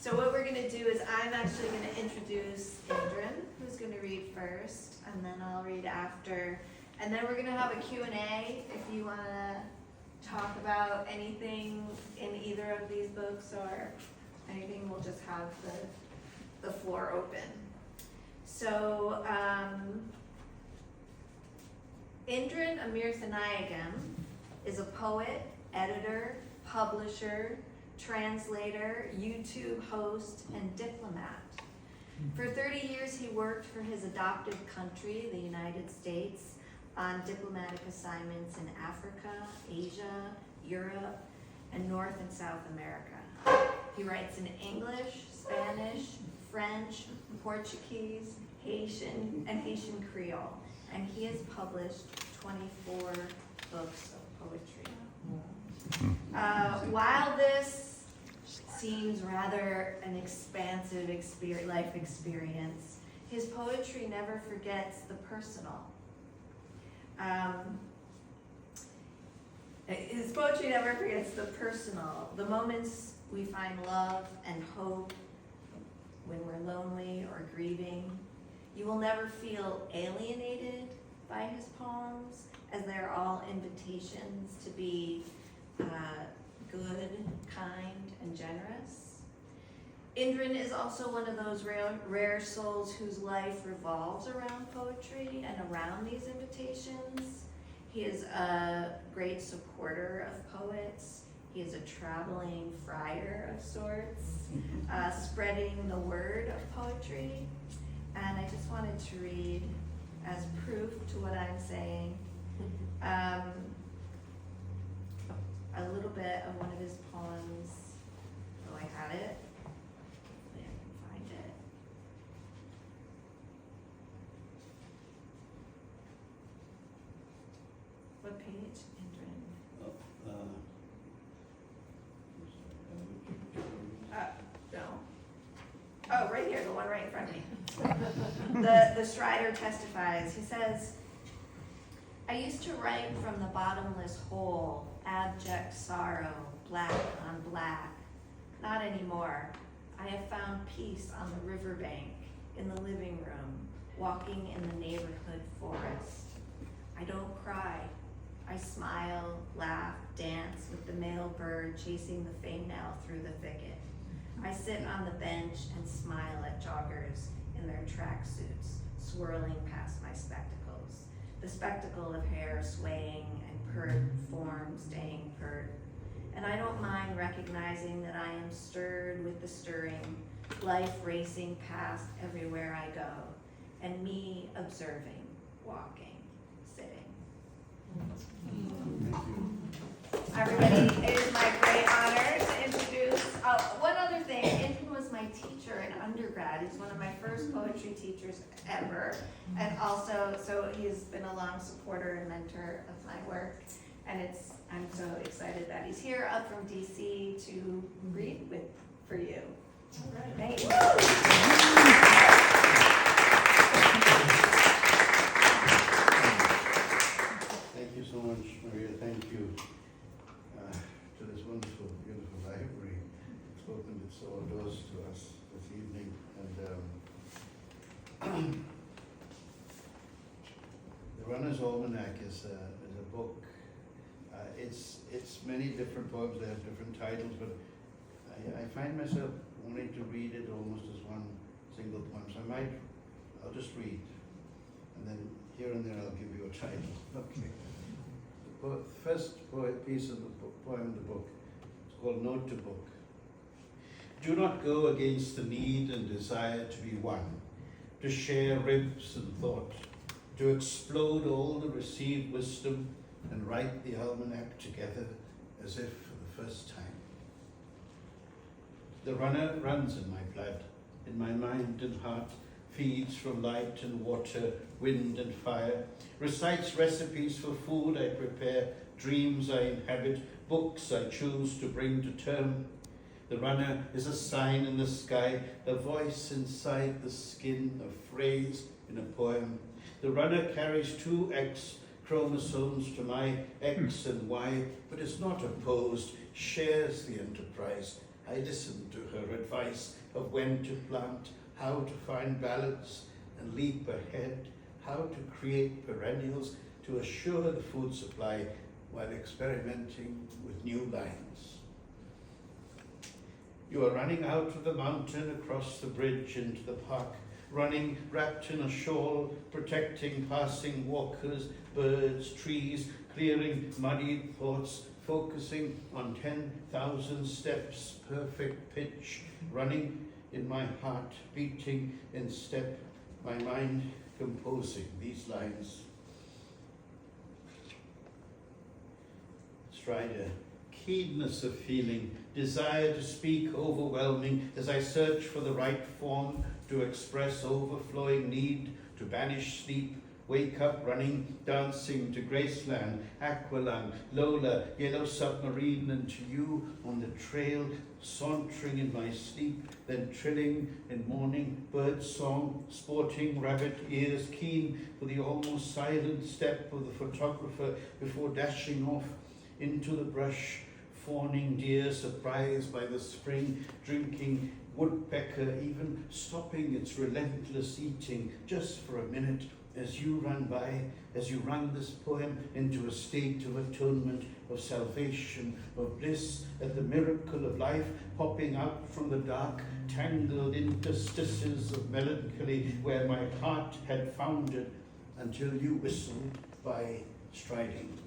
So what we're gonna do is I'm actually gonna introduce Indran, who's gonna read first, and then I'll read after. And then we're gonna have a Q&A if you wanna talk about anything in either of these books or anything, we'll just have the floor open. So, Indran Amirthanayagam is a poet, editor, publisher, translator, YouTube host, and diplomat. For 30 years, he worked for his adopted country, the United States, on diplomatic assignments in Africa, Asia, Europe, and North and South America. He writes in English, Spanish, French, Portuguese, Haitian, and Haitian Creole, and he has published 24 books of poetry. While this seems rather an expansive life experience, his poetry never forgets the personal. His poetry never forgets the personal, the moments we find love and hope when we're lonely or grieving. You will never feel alienated by his poems, as they're all invitations to be good, kind, and generous. Indran is also one of those rare souls whose life revolves around poetry and around these invitations. He is a great supporter of poets. He is a traveling friar of sorts, spreading the word of poetry. And I just wanted to read, as proof to what I'm saying, a little bit of one of his poems. Oh, I had it. I can find it. What page, Indran? No. Oh, right here, the one right in front of me. The Strider testifies. He says, I used to write from the bottomless hole, abject sorrow, black on black. Not anymore. I have found peace on the riverbank, in the living room, walking in the neighborhood forest. I don't cry. I smile, laugh, dance with the male bird chasing the female through the thicket. I sit on the bench and smile at joggers in their tracksuits, swirling past my spectacles. The spectacle of hair swaying and pert form staying pert. And I don't mind recognizing that I am stirred with the stirring, life racing past everywhere I go, and me observing, walking, sitting. Everybody, it is my great honor to introduce, one other thing, Indran was my teacher in undergrad. He's one of my first poetry teachers ever. And also, so he's been a long supporter and mentor of my work. And I'm so excited that he's here up from DC to read for you. All right. Thank you. Thank you so much, Maria. Thank you to this wonderful, beautiful library. It's opened its doors to us this evening. And The Runner's Almanac is a book. It's many different poems. They have different titles, but I find myself wanting to read it almost as one single poem. So I'll just read, and then here and there I'll give you a title. Okay. The first piece of the poem in the book is called Note to Book. Do not go against the need and desire to be one, to share ribs and thought, to explode all the received wisdom and write the almanac together as if for the first time. The runner runs in my blood, in my mind and heart, feeds from light and water, wind and fire, recites recipes for food I prepare, dreams I inhabit, books I choose to bring to term. The runner is a sign in the sky, a voice inside the skin, a phrase in a poem. The runner carries 2 X chromosomes to my X and Y, but is not opposed, shares the enterprise. I listened to her advice of when to plant, how to find balance and leap ahead, how to create perennials to assure the food supply while experimenting with new lines. You are running out of the mountain, across the bridge into the park, running wrapped in a shawl, protecting passing walkers, birds, trees, clearing muddied thoughts, focusing on 10,000 steps, perfect pitch, running in my heart, beating in step, my mind composing these lines. Strider, keenness of feeling, desire to speak overwhelming as I search for the right form to express overflowing need, to banish sleep, wake up running, dancing to Graceland, Aqualung, Lola, Yellow Submarine, and to you on the trail, sauntering in my sleep, then trilling in morning, bird song, sporting rabbit ears, keen for the almost silent step of the photographer before dashing off into the brush, fawning deer surprised by the spring, drinking woodpecker, even stopping its relentless eating just for a minute as you run by, as you run this poem into a state of atonement, of salvation, of bliss at the miracle of life, popping out from the dark, tangled interstices of melancholy where my heart had foundered until you whistled by striding.